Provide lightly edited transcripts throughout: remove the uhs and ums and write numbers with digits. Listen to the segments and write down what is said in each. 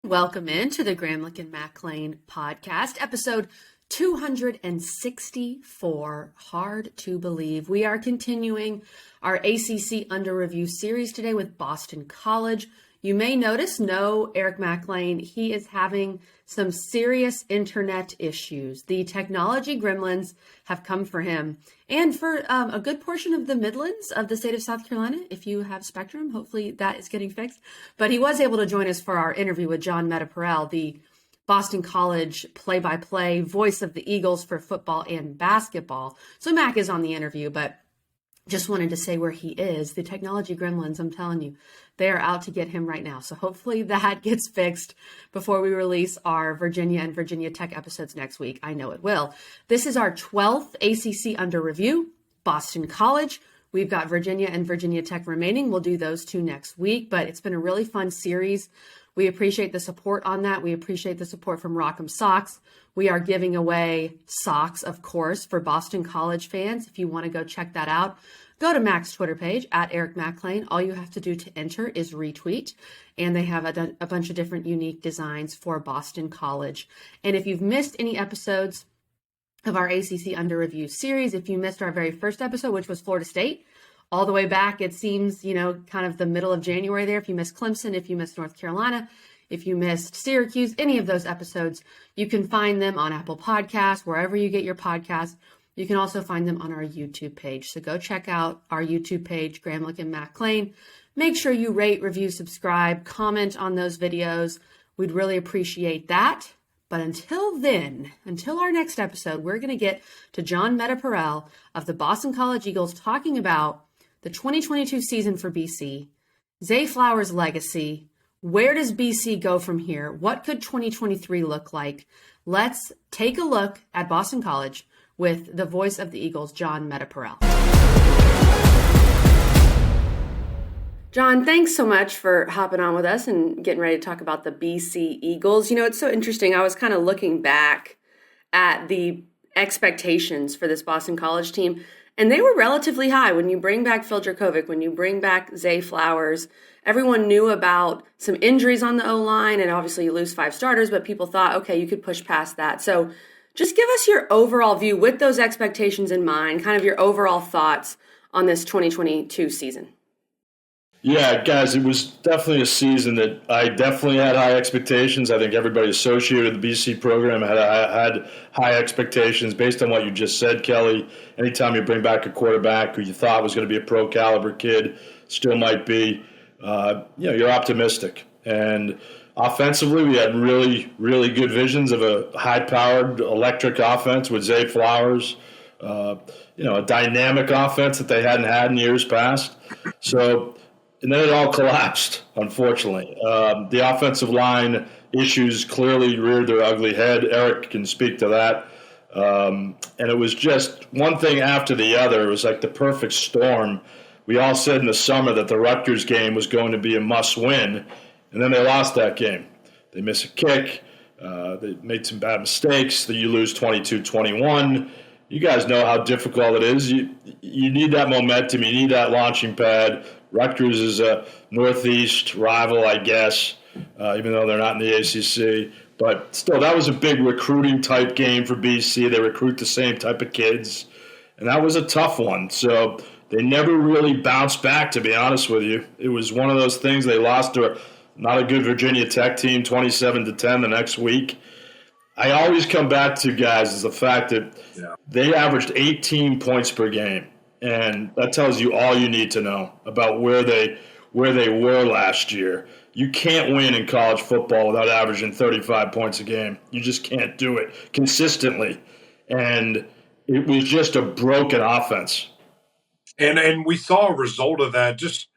Welcome into the Gramlich and McLean podcast, episode 264. Hard to believe. We are continuing our ACC Under Review series today with Boston College. You may notice no Eric McLean. He is having some serious internet issues. The technology gremlins have come for him and for a good portion of the Midlands of the state of South Carolina. If you have Spectrum, hopefully that is getting fixed. But he was able to join us for our interview with Jon Meterparel, the Boston College play-by-play voice of the Eagles for football and basketball. So Mac is on the interview, but just wanted to say where he is. The technology gremlins, I'm telling you, they are out to get him right now. So hopefully that gets fixed before we release our Virginia and Virginia Tech episodes next week. I know it will. This is our 12th ACC Under Review, Boston College. We've got Virginia and Virginia Tech remaining. We'll do those two next week, but it's been a really fun series. We appreciate the support on that. We appreciate the support from Rock'em Socks. We are giving away socks, of course, for Boston College fans. If you want to go check that out, go to Mac's Twitter page, at Eric McLean. All you have to do to enter is retweet, and they have a bunch of different unique designs for Boston College. And if you've missed any episodes of our ACC Under Review series, if you missed our very first episode, which was Florida State, all the way back, it seems, kind of the middle of January there. If you missed Clemson, if you missed North Carolina, if you missed Syracuse, any of those episodes, you can find them on Apple Podcasts, wherever you get your podcasts. You can also find them on our YouTube page. So go check out our YouTube page, Gramlich and McLean. Make sure you rate, review, subscribe, comment on those videos. We'd really appreciate that. But until then, until our next episode, we're going to get to Jon Meterparel of the Boston College Eagles talking about the 2022 season for BC, Zay Flowers' legacy. Where does BC go from here? What could 2023 look like? Let's take a look at Boston College with the voice of the Eagles, Jon Meterparel. Jon, thanks so much for hopping on with us and getting ready to talk about the BC Eagles. It's so interesting. I was kind of looking back at the expectations for this Boston College team, and they were relatively high. When you bring back Phil Dracovic, when you bring back Zay Flowers, everyone knew about some injuries on the O-line, and obviously you lose 5 starters, but people thought, okay, you could push past that. So just give us your overall view with those expectations in mind, kind of your overall thoughts on this 2022 season. Yeah, guys, it was definitely a season that I definitely had high expectations. I think everybody associated with the BC program had high expectations based on what you just said, Kelly. Anytime you bring back a quarterback who you thought was going to be a pro-caliber kid, still might be, you're optimistic. And offensively, we had really, really good visions of a high-powered electric offense with Zay Flowers, a dynamic offense that they hadn't had in years past. And then it all collapsed, unfortunately. The offensive line issues clearly reared their ugly head. Eric can speak to that. And it was just one thing after the other. It was like the perfect storm. We all said in the summer that the Rutgers game was going to be a must-win, and then they lost that game. They miss a kick. They made some bad mistakes. You lose 22-21. You guys know how difficult it is. You need that momentum. You need that launching pad. Rutgers is a Northeast rival, I guess, even though they're not in the ACC. But still, that was a big recruiting type game for BC. They recruit the same type of kids. And that was a tough one. So they never really bounced back, to be honest with you. It was one of those things. They lost to not a good Virginia Tech team, 27-10 the next week. I always come back to, guys, is the fact that they averaged 18 points per game. And that tells you all you need to know about where they were last year. You can't win in college football without averaging 35 points a game. You just can't do it consistently. And it was just a broken offense. And we saw a result of that, just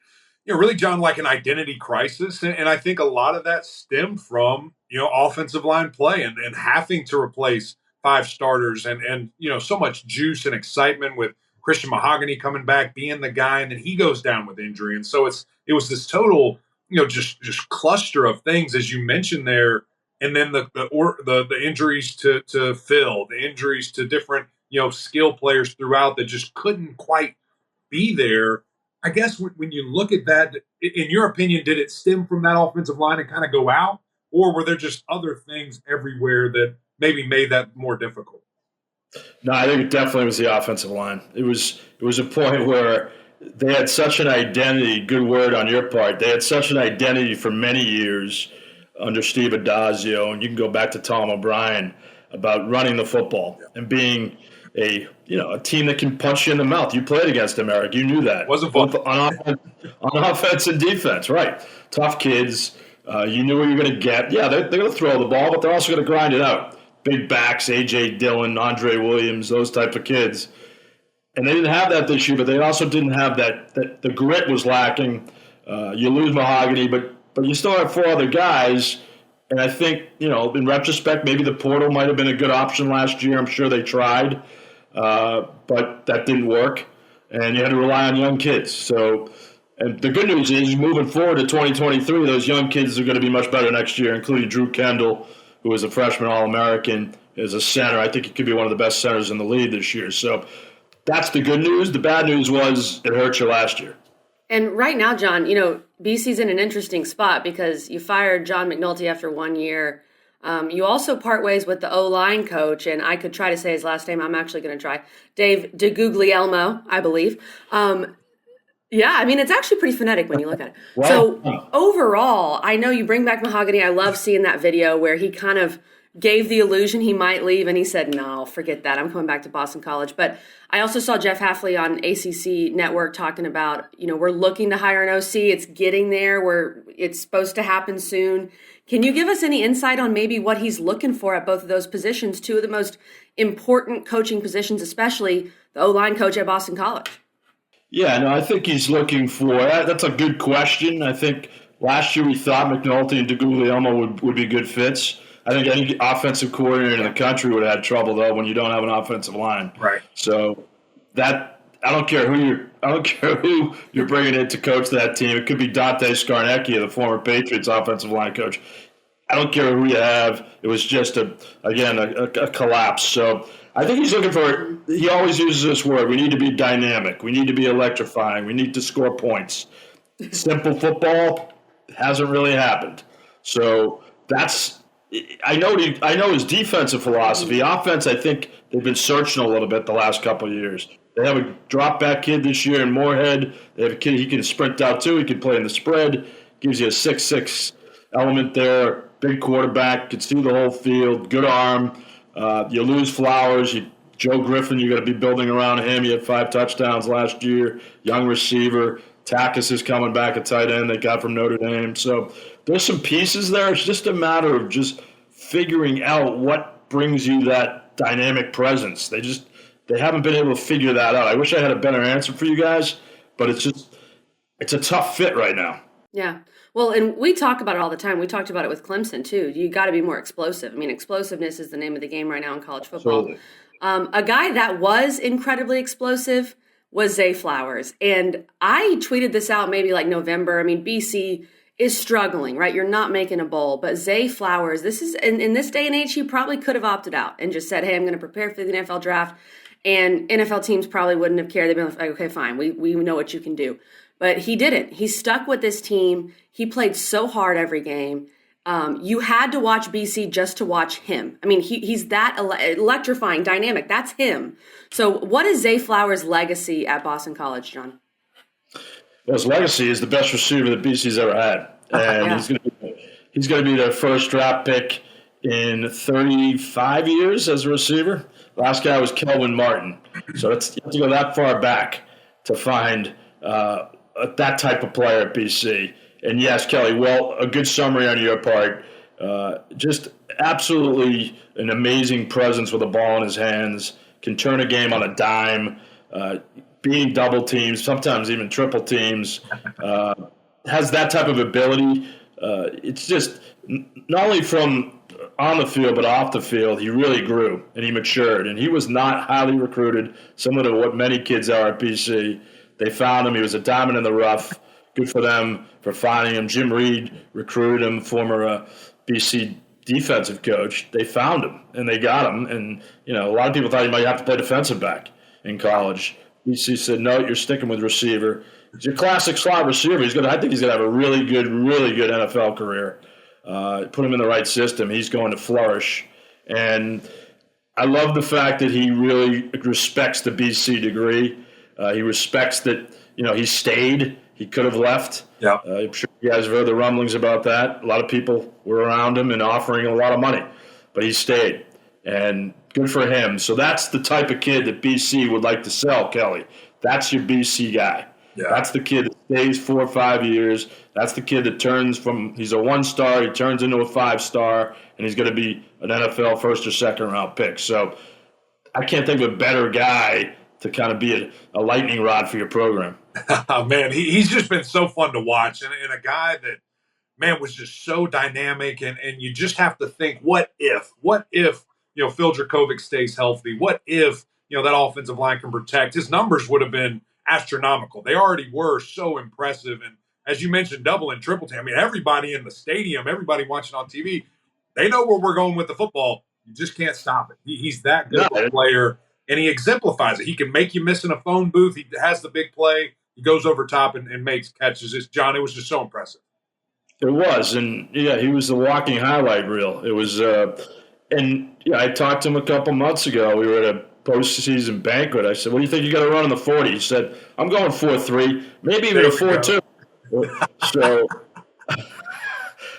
really, John, like an identity crisis. And I think a lot of that stemmed from offensive line play and having to replace 5 starters and so much juice and excitement with Christian Mahogany coming back, being the guy, and then he goes down with injury. And so it was this total, just cluster of things, as you mentioned there. And then the injuries to Phil, the injuries to different, skill players throughout that just couldn't quite be there. I guess when you look at that, in your opinion, did it stem from that offensive line and kind of go out? or were there just other things everywhere that maybe made that more difficult? No, I think it definitely was the offensive line. It was a point where they had such an identity. Good word on your part. They had such an identity for many years under Steve Adazio, and you can go back to Tom O'Brien about running the football and being a team that can punch you in the mouth. You played against them, Eric. You knew that. Wasn't fun. Both on offense and defense, right? Tough kids. You knew what you were going to get. Yeah, they're going to throw the ball, but they're also going to grind it out. Big backs, A.J. Dillon, Andre Williams, those type of kids. And they didn't have that this year, but they also didn't have that the grit was lacking. You lose Mahogany, but you still have 4 other guys. And I think, in retrospect, maybe the portal might have been a good option last year. I'm sure they tried, but that didn't work. And you had to rely on young kids. So, and the good news is, moving forward to 2023, those young kids are going to be much better next year, including Drew Kendall, who is a freshman All-American, is a center. I think he could be one of the best centers in the league this year. So that's the good news. The bad news was it hurt you last year. And right now, John, BC's in an interesting spot because you fired Jon Meterparel after 1 year. You also part ways with the O-line coach, and I could try to say his last name. I'm actually going to try. Dave DeGuglielmo, I believe. Yeah, I mean, it's actually pretty phonetic when you look at it. Wow. So overall, I know you bring back Mahogany. I love seeing that video where he kind of gave the illusion he might leave, and he said, no, forget that. I'm coming back to Boston College. But I also saw Jeff Hafley on ACC Network talking about, we're looking to hire an OC. It's getting there where it's supposed to happen soon. Can you give us any insight on maybe what he's looking for at both of those positions, 2 of the most important coaching positions, especially the O-line coach at Boston College? Yeah, no, I think he's looking for – that's a good question. I think last year we thought McNulty and DeGuglielmo would be good fits. I think any offensive coordinator in the country would have had trouble, though, when you don't have an offensive line. Right. So I don't care who you're bringing in to coach that team. It could be Dante Scarnecchia, the former Patriots offensive line coach. I don't care who you have. It was just a collapse. So I think he's looking for – he always uses this word. We need to be dynamic. We need to be electrifying. We need to score points. Simple football hasn't really happened. So that's – I know his defensive philosophy. Offense, I think they've been searching a little bit the last couple of years. They have a drop-back kid this year in Moorhead. They have a kid he can sprint out too. He can play in the spread. Gives you a 6'6" element there. Big quarterback, can see the whole field, good arm. You lose Flowers. Joe Griffin, you got to be building around him. He had 5 touchdowns last year. Young receiver. Takis is coming back at tight end they got from Notre Dame. So there's some pieces there. It's just a matter of just figuring out what brings you that dynamic presence. They haven't been able to figure that out. I wish I had a better answer for you guys, but it's a tough fit right now. Yeah. Well, and we talk about it all the time. We talked about it with Clemson, too. You got to be more explosive. I mean, explosiveness is the name of the game right now in college football. Absolutely. A guy that was incredibly explosive was Zay Flowers. And I tweeted this out maybe like November. I mean, BC is struggling, right? You're not making a bowl. But Zay Flowers, this is in this day and age, he probably could have opted out and just said, hey, I'm going to prepare for the NFL draft. And NFL teams probably wouldn't have cared. They'd been like, okay, fine. We know what you can do. But he didn't. He stuck with this team. He played so hard every game. You had to watch BC just to watch him. I mean, he's that electrifying, dynamic. That's him. So what is Zay Flowers' legacy at Boston College, John? Well, his legacy is the best receiver that BC's ever had. And Yeah. he's going to be their first draft pick in 35 years as a receiver. Last guy was Kelvin Martin. So you have to go that far back to find that type of player at BC. And yes, Kelly, well, a good summary on your part. Just absolutely an amazing presence with a ball in his hands, can turn a game on a dime, being double teams, sometimes even triple teams, has that type of ability. It's just not only from on the field but off the field, he really grew and he matured. And he was not highly recruited, similar to what many kids are at BC. They found him. He was a diamond in the rough. Good for them for finding him. Jim Reed recruited him, former BC defensive coach. They found him, and they got him. And, a lot of people thought he might have to play defensive back in college. BC said, no, you're sticking with receiver. He's a classic slot receiver. I think he's going to have a really good NFL career. put him in the right system, he's going to flourish. And I love the fact that he really respects the BC degree. He respects that, he stayed. He could have left. Yeah. I'm sure you guys have heard the rumblings about that. A lot of people were around him and offering a lot of money, but he stayed. And good for him. So that's the type of kid that BC would like to sell, Kelly. That's your BC guy. Yeah. That's the kid that stays 4 or 5 years. That's the kid that he's a 1-star, he turns into a 5-star, and he's going to be an NFL first or second round pick. So I can't think of a better guy to kind of be a lightning rod for your program. Man, he's just been so fun to watch, and a guy that, man, was just so dynamic, and you just have to think, what if, Phil Dracovic stays healthy? What if, that offensive line can protect? His numbers would have been astronomical. They already were so impressive. And as you mentioned, double and triple team. I mean, everybody in the stadium, everybody watching on TV, they know where we're going with the football. You just can't stop it. He's that good of a player, and he exemplifies it. He can make you miss in a phone booth. He has the big play. He goes over top and makes catches. John, it was just so impressive. It was, and he was the walking highlight reel. It was, I talked to him a couple months ago. We were at a postseason banquet. I said, "What do you think you got to run in the 40?" He said, "I'm going 4.3, maybe even a 4.2."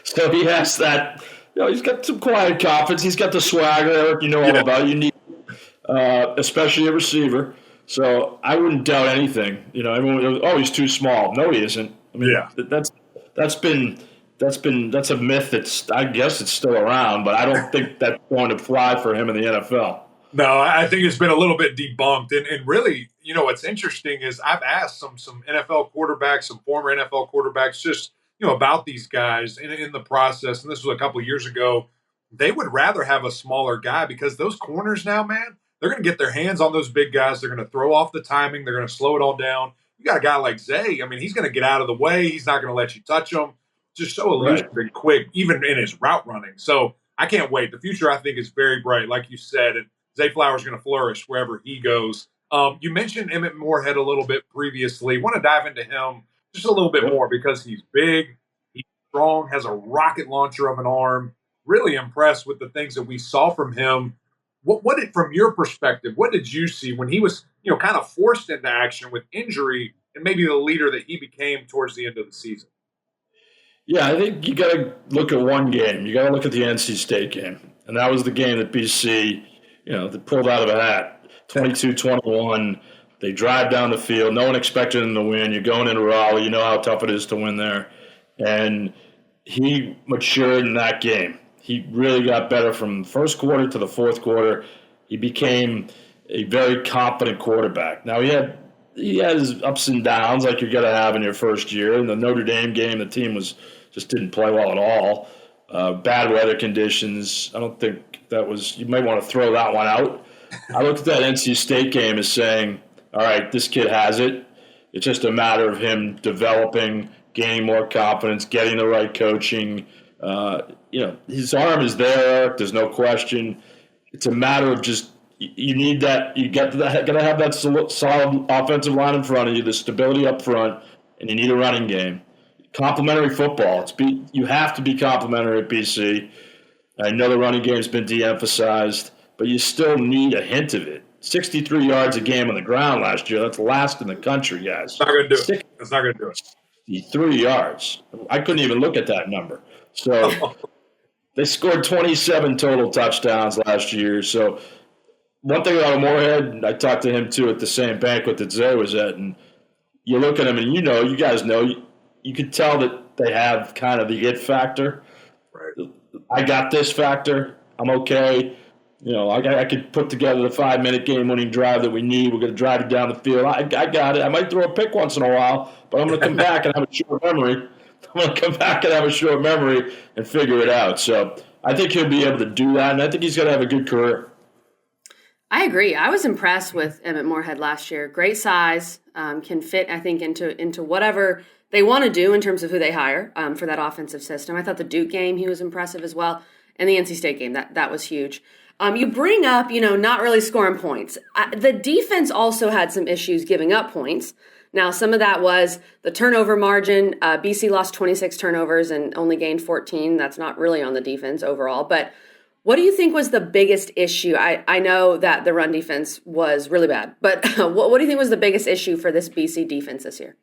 So he has that. He's got some quiet confidence. He's got the swagger, Eric. You know all about. You need, especially a receiver. So I wouldn't doubt anything. Everyone goes, "Oh, he's too small." No, he isn't. I mean, that's a myth. I guess it's still around, but I don't think that's going to fly for him in the NFL. No, I think it's been a little bit debunked. And really, what's interesting is I've asked some NFL quarterbacks, some former NFL quarterbacks, just, about these guys in the process. And this was a couple of years ago. They would rather have a smaller guy because those corners now, man, they're going to get their hands on those big guys. They're going to throw off the timing. They're going to slow it all down. You got a guy like Zay. I mean, he's going to get out of the way. He's not going to let you touch him. Just so elusive and quick, even in his route running. So I can't wait. The future, I think, is very bright, like you said. And Zay Flowers going to flourish wherever he goes. You mentioned Emmett Morehead a little bit previously. Want to dive into him just a little bit more because he's big, he's strong, has a rocket launcher of an arm. Really impressed with the things that we saw from him. What did, from your perspective, what did you see when he was, kind of forced into action with injury and maybe the leader that he became towards the end of the season? Yeah, I think you got to look at one game. You got to look at the NC State game, and that was the game that BC. They pulled out of a hat, 22-21. They drive down the field. No one expected them to win. You're going into Raleigh. You know how tough it is to win there. And he matured in that game. He really got better from the first quarter to the fourth quarter. He became a very confident quarterback. Now, he had his ups and downs like you're going to have in your first year. In the Notre Dame game, the team just didn't play well at all. Bad weather conditions. I don't think that was – you might want to throw that one out. I looked at that NC State game as saying, all right, this kid has it. It's just a matter of him developing, gaining more confidence, getting the right coaching. His arm is there. There's no question. It's a matter of just you need that. You got to have that solid offensive line in front of you, the stability up front, and you need a running game. Complementary football. You have to be complementary at BC. I know the running game's been de-emphasized, but you still need a hint of it. 63 yards a game on the ground last year. That's last in the country, guys. It's not going to do it. It's not going to do it. 63 yards. I couldn't even look at that number. So they scored 27 total touchdowns last year. So one thing about Moorhead, I talked to him too at the same banquet that Zay was at, and you look at him and you guys know, you could tell that they have kind of the it factor. Right. I got this factor. I'm okay. I could put together the 5-minute game-winning drive that we need. We're going to drive it down the field. I got it. I might throw a pick once in a while, but I'm going to come back and have a short memory. And figure it out. So I think he'll be able to do that, and I think he's going to have a good career. I agree. I was impressed with Emmett Morehead last year. Great size, can fit, I think, into whatever they want to do in terms of who they hire for that offensive system. I thought the Duke game, he was impressive as well, and the NC State game, that was huge. You bring up, not really scoring points. The defense also had some issues giving up points. Now, some of that was the turnover margin. BC lost 26 turnovers and only gained 14. That's not really on the defense overall. But what do you think was the biggest issue? I know that the run defense was really bad, but what do you think was the biggest issue for this BC defense this year?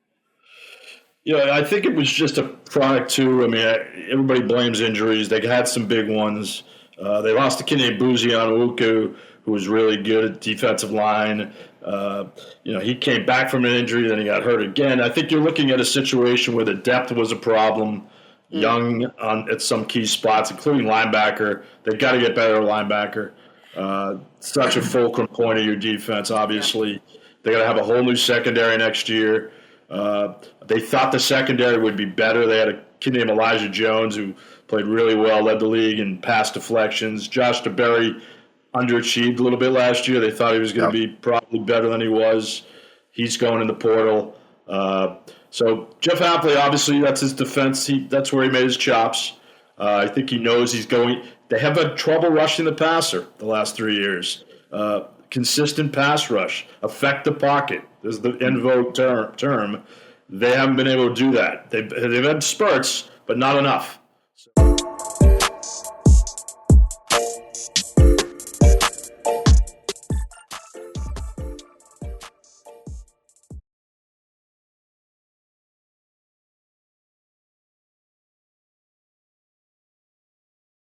Yeah, I think it was just a product too. I mean, everybody blames injuries. They had some big ones. They lost a kid named Buzi Onwuku, who was really good at defensive line. He came back from an injury, then he got hurt again. I think you're looking at a situation where the depth was a problem. Young at some key spots, including linebacker. They've got to get better at linebacker. Such a fulcrum point of your defense, obviously. Yeah. They got to have a whole new secondary next year. They thought the secondary would be better. They had a kid named Elijah Jones who played really well, led the league in pass deflections. Josh DeBerry underachieved a little bit last year. They thought he was going to be probably better than he was. He's going in the portal. So Jeff Hapley, obviously, that's his defense. That's where he made his chops. I think he knows he's going. They have had trouble rushing the passer the last 3 years. Consistent pass rush, affect the pocket. This is the en vogue term. They haven't been able to do that. They've had spurts, but not enough. So.